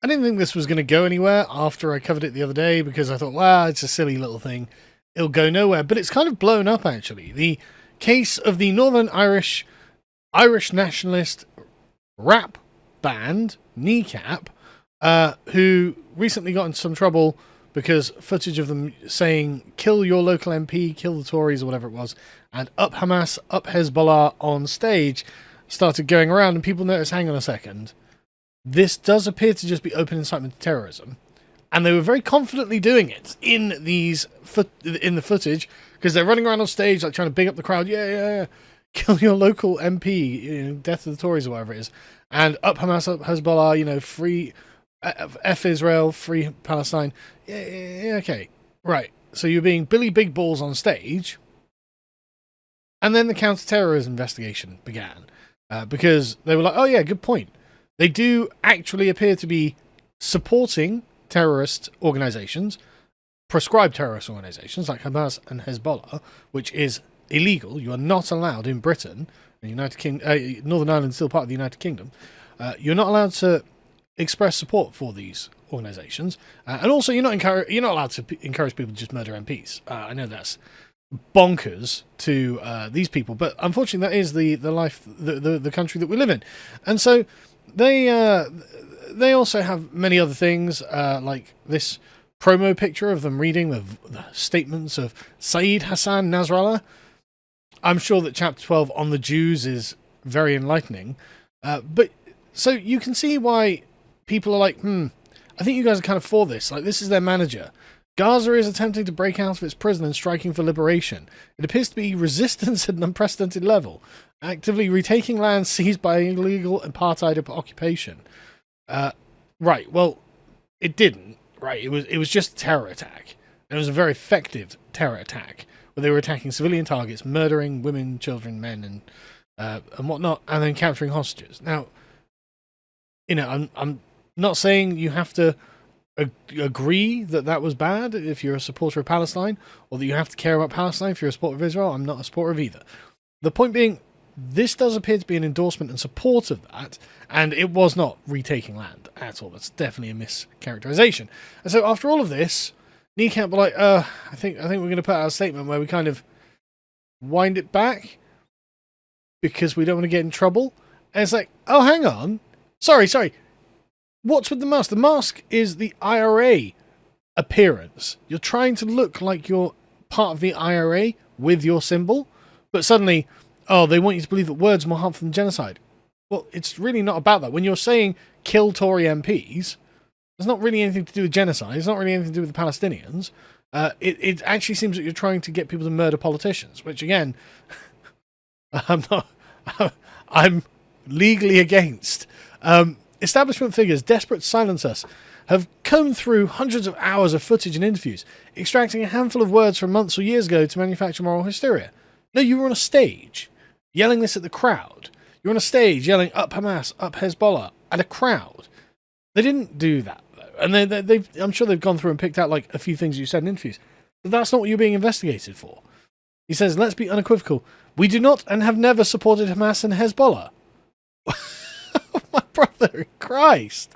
I didn't think this was going to go anywhere after I covered it the other day because I thought, well, it's a silly little thing. It'll go nowhere. But it's kind of blown up, actually. The case of the Northern Irish nationalist rap band, Kneecap, who recently got into some trouble because footage of them saying, kill your local MP, kill the Tories, or whatever it was, and up Hamas, up Hezbollah on stage started going around, and people noticed, hang on a second, this does appear to just be open incitement to terrorism. And they were very confidently doing it in in the footage, because they're running around on stage like trying to big up the crowd. Yeah. Kill your local MP, death of the Tories or whatever it is. And up Hamas, up Hezbollah, free F Israel, free Palestine. Yeah, okay. Right. So you're being Billy Big Balls on stage. And then the counter-terrorism investigation began. Because they were like, oh yeah, good point. They do actually appear to be supporting terrorist organizations, prescribed terrorist organizations like Hamas and Hezbollah, which is illegal. You are not allowed in Britain, the United Kingdom, Northern Ireland is still part of the United Kingdom. You're not allowed to express support for these organizations, and also you're not allowed to encourage people to just murder MPs. I know that's bonkers to these people, but unfortunately that is the life, the country that we live in. And so they also have many other things, like this promo picture of them reading the statements of Saeed Hassan Nasrallah. I'm sure that chapter 12 on the Jews is very enlightening, but so you can see why people are like, I think you guys are kind of for this. Like, this is their manager. Gaza is attempting to break out of its prison and striking for liberation. It appears to be resistance at an unprecedented level, actively retaking land seized by illegal apartheid occupation. Right, well, it didn't. Right, it was just a terror attack. And it was a very effective terror attack, where they were attacking civilian targets, murdering women, children, men, and whatnot, and then capturing hostages. Now, I'm not saying you have to agree that was bad if you're a supporter of Palestine, or that you have to care about Palestine if you're a supporter of Israel. I'm not a supporter of either. The point being, this does appear to be an endorsement and support of that, and it was not retaking land at all. That's definitely a mischaracterization. And so after all of this, Kneecap were like, I think we're going to put out a statement where we kind of wind it back because we don't want to get in trouble. And it's like, oh, hang on. Sorry. What's with the mask? The mask is the IRA appearance. You're trying to look like you're part of the IRA with your symbol, but suddenly, oh, they want you to believe that words are more harmful than genocide. Well, it's really not about that. When you're saying kill Tory MPs, there's not really anything to do with genocide. It's not really anything to do with the Palestinians. It actually seems that you're trying to get people to murder politicians, which again, I'm legally against. Establishment figures desperate to silence us have combed through hundreds of hours of footage and interviews, extracting a handful of words from months or years ago to manufacture moral hysteria. No, you were on a stage yelling this at the crowd. You're on a stage yelling up Hamas, up Hezbollah at a crowd. They didn't do that, though. And I'm sure they've gone through and picked out like a few things you said in interviews. But that's not what you're being investigated for. He says, let's be unequivocal. We do not and have never supported Hamas and Hezbollah. My brother in Christ.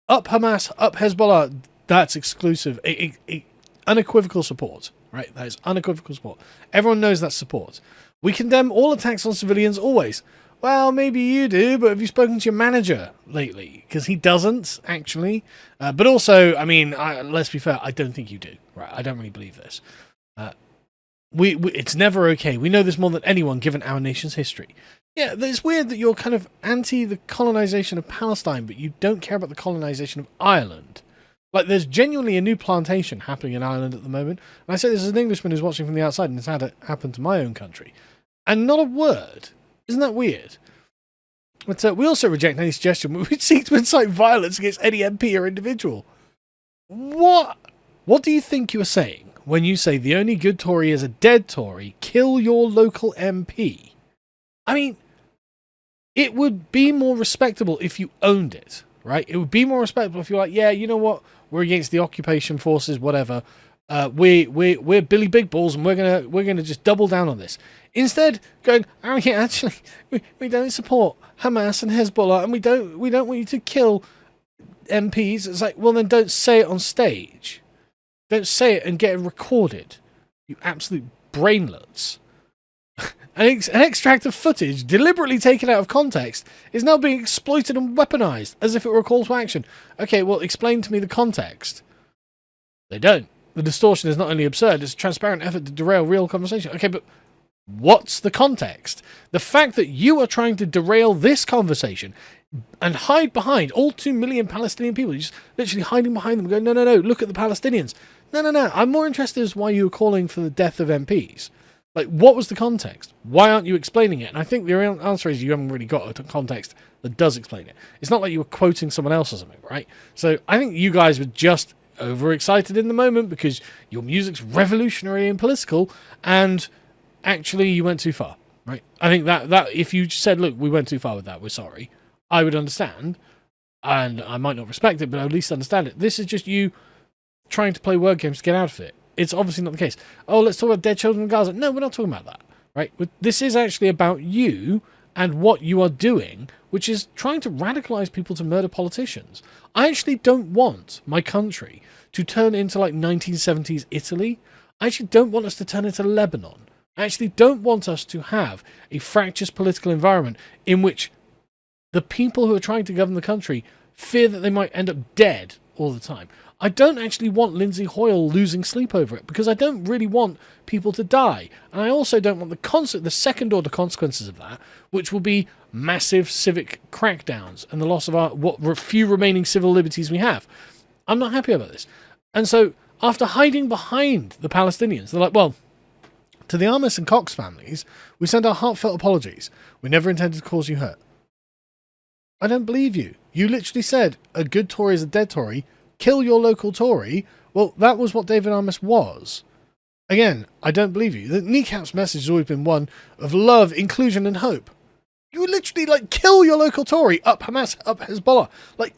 Up Hamas, up Hezbollah, that's exclusive. Unequivocal support, right? That is unequivocal support. Everyone knows that's support. We condemn all attacks on civilians always. Well, maybe you do, but have you spoken to your manager lately? Because he doesn't, actually. But also, I mean, let's be fair, I don't think you do. Right? I don't really believe this. It's never okay. We know this more than anyone, given our nation's history. Yeah, it's weird that you're kind of anti the colonization of Palestine, but you don't care about the colonization of Ireland. Like, there's genuinely a new plantation happening in Ireland at the moment. And I say this as an Englishman who's watching from the outside, and it's had it happen to my own country. And not a word. Isn't that weird? But we also reject any suggestion which seek to incite violence against any MP or individual. What do you think you're saying when you say the only good Tory is a dead Tory, kill your local MP? I mean, it would be more respectable if you owned it, right? It would be more respectable if you're like, yeah, you know what? We're against the occupation forces, whatever. We're Billy Big Balls, and we're gonna just double down on this. Instead, going, oh yeah, actually, we don't support Hamas and Hezbollah, and we don't want you to kill MPs. It's like, well, then don't say it on stage. Don't say it and get it recorded. You absolute brainlets. An extract of footage deliberately taken out of context is now being exploited and weaponized as if it were a call to action. Okay, well, explain to me the context. They don't. The distortion is not only absurd, it's a transparent effort to derail real conversation. Okay, but what's the context? The fact that you are trying to derail this conversation and hide behind all 2 million Palestinian people, you're just literally hiding behind them, going, no, look at the Palestinians. No. I'm more interested as why you were calling for the death of MPs. Like, what was the context? Why aren't you explaining it? And I think the real answer is you haven't really got a context that does explain it. It's not like you were quoting someone else or something, right? So I think you guys were just overexcited in the moment because your music's revolutionary and political, and actually you went too far, right? I think that if you said, look, we went too far with that, we're sorry, I would understand, and I might not respect it, but I would at least understand it. This is just you trying to play word games to get out of it. It's obviously not the case. Oh, let's talk about dead children in Gaza. No, we're not talking about that, right? This is actually about you and what you are doing, which is trying to radicalize people to murder politicians. I actually don't want my country to turn into like 1970s Italy. I actually don't want us to turn into Lebanon. I actually don't want us to have a fractious political environment in which the people who are trying to govern the country fear that they might end up dead all the time. I don't actually want Lindsay Hoyle losing sleep over it, because I don't really want people to die. And I also don't want the second-order consequences of that, which will be massive civic crackdowns and the loss of what few remaining civil liberties we have. I'm not happy about this. And so, after hiding behind the Palestinians, they're like, well, to the Amos and Cox families, we send our heartfelt apologies. We never intended to cause you hurt. I don't believe you. You literally said, a good Tory is a dead Tory. Kill your local Tory. Well, that was what David Amos was. Again, I don't believe you. The Kneecap's message has always been one of love, inclusion, and hope. You literally, like, kill your local Tory, up Hamas, up Hezbollah. Like,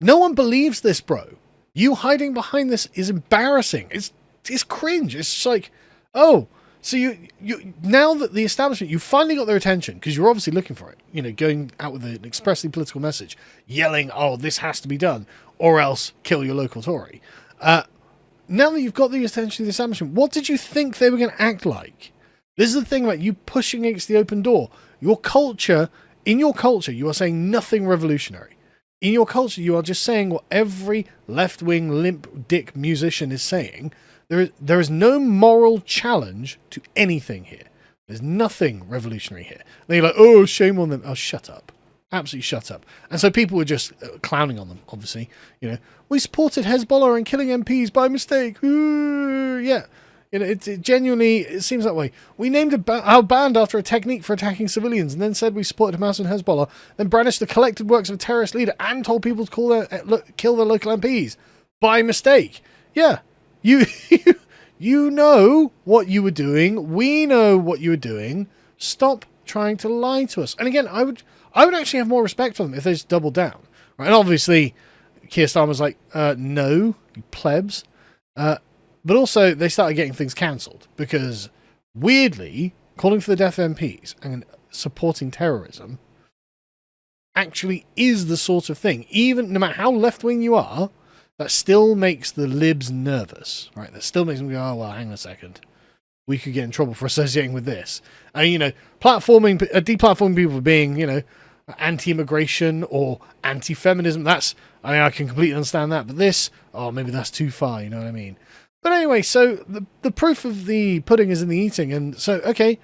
no one believes this, bro. You hiding behind this is embarrassing. It's cringe. It's just like, oh, so you now that the establishment, you finally got their attention, because you're obviously looking for it, you know, going out with an expressly political message, yelling, oh, this has to be done, or else kill your local Tory. Now that you've got the attention of the establishment, what did you think they were going to act like? This is the thing about you pushing against the open door. Your culture, in your culture, you are saying nothing revolutionary. In your culture, you are just saying what every left-wing limp dick musician is saying. There is no moral challenge to anything here. There's nothing revolutionary here. Then you're like, oh, shame on them. Oh, shut up. Absolutely shut up. And so people were just clowning on them, obviously. You know, we supported Hezbollah and killing MPs by mistake. Ooh, yeah. You know, it genuinely, it seems that way. We named our band after a technique for attacking civilians, and then said we supported Hamas and Hezbollah, then brandished the collected works of a terrorist leader and told people to kill their local MPs by mistake. Yeah. You know what you were doing. We know what you were doing. Stop trying to lie to us. And again, I would actually have more respect for them if they just doubled down. Right? And obviously, Keir Starmer's like, no, you plebs. But also, they started getting things cancelled because, weirdly, calling for the death of MPs and supporting terrorism actually is the sort of thing, even no matter how left-wing you are, that still makes the libs nervous, right? That still makes them go, oh, well, hang on a second. We could get in trouble for associating with this. And, you know, deplatforming people for being, you know, anti-immigration or anti-feminism, I can completely understand that. But this, oh, maybe that's too far, you know what I mean? But anyway, so the proof of the pudding is in the eating. And so, okay,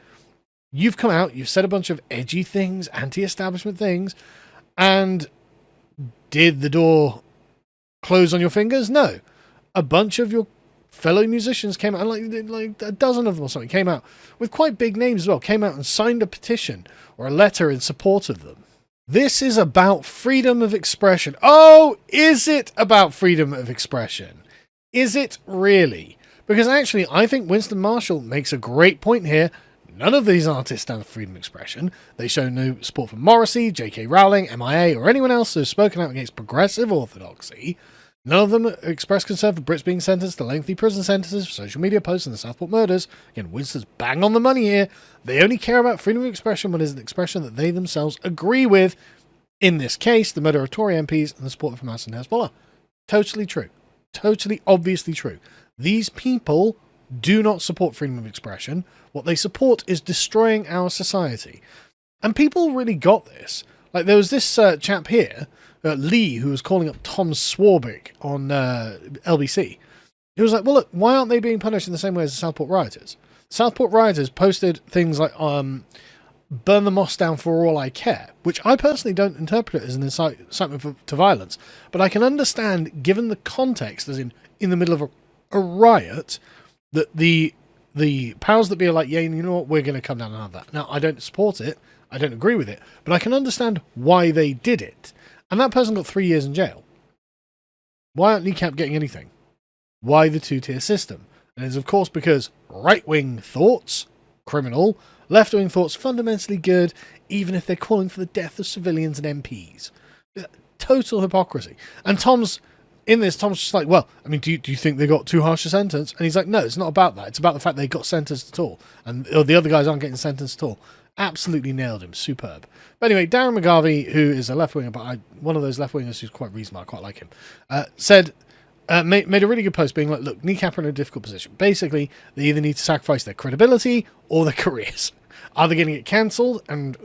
you've come out, you've said a bunch of edgy things, anti-establishment things, and did the door close on your fingers? No. A bunch of your fellow musicians came out, like a dozen of them or something, came out with quite big names as well, came out and signed a petition or a letter in support of them. This is about freedom of expression. Oh, is it about freedom of expression? Is it really? Because actually, I think Winston Marshall makes a great point here. None of these artists stand for freedom of expression. They show no support for Morrissey, J.K. Rowling, MIA, or anyone else who has spoken out against progressive orthodoxy. None of them express concern for Brits being sentenced to lengthy prison sentences for social media posts and the Southport murders. Again, Winston's bang on the money here. They only care about freedom of expression when it is an expression that they themselves agree with. In this case, the murder of Tory MPs and the support from Hamas and Hezbollah. Totally true. Totally obviously true. These people do not support freedom of expression. What they support is destroying our society. And people really got this. Like, there was this chap here, Lee, who was calling up Tom Swarbrick on LBC. He was like, well, look, why aren't they being punished in the same way as the Southport rioters? Southport rioters posted things like, burn the mosque down for all I care, which I personally don't interpret as an incitement to violence. But I can understand, given the context, as in the middle of a riot, that the powers that be are like, yeah, you know what, we're going to come down and have that. Now, I don't support it. I don't agree with it. But I can understand why they did it. And that person got 3 years in jail. Why aren't Kneecap getting anything? Why the two-tier system? And it's, of course, because right-wing thoughts, criminal, left-wing thoughts, fundamentally good, even if they're calling for the death of civilians and MPs. Total hypocrisy. And Tom's just like, well, I mean, do you think they got too harsh a sentence? And he's like, no, it's not about that. It's about the fact they got sentenced at all. And the other guys aren't getting sentenced at all. Absolutely nailed him. Superb. But anyway, Darren McGarvey, who is a left-winger, but one of those left-wingers who's quite reasonable, I quite like him, made a really good post being like, look, Kneecap are in a difficult position. Basically, they either need to sacrifice their credibility or their careers. Are they going to get cancelled and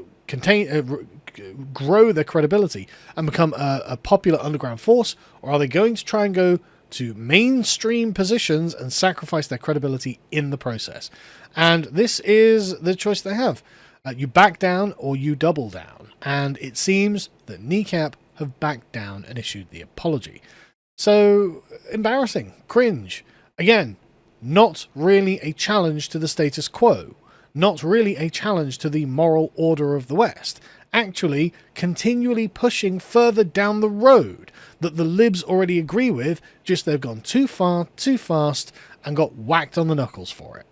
grow their credibility and become a popular underground force, or are they going to try and go to mainstream positions and sacrifice their credibility in the process? And this is the choice they have. You back down or you double down. And it seems that Kneecap have backed down and issued the apology. So, embarrassing, cringe. Again, not really a challenge to the status quo. Not really a challenge to the moral order of the West. Actually, continually pushing further down the road that the libs already agree with, just they've gone too far, too fast, and got whacked on the knuckles for it.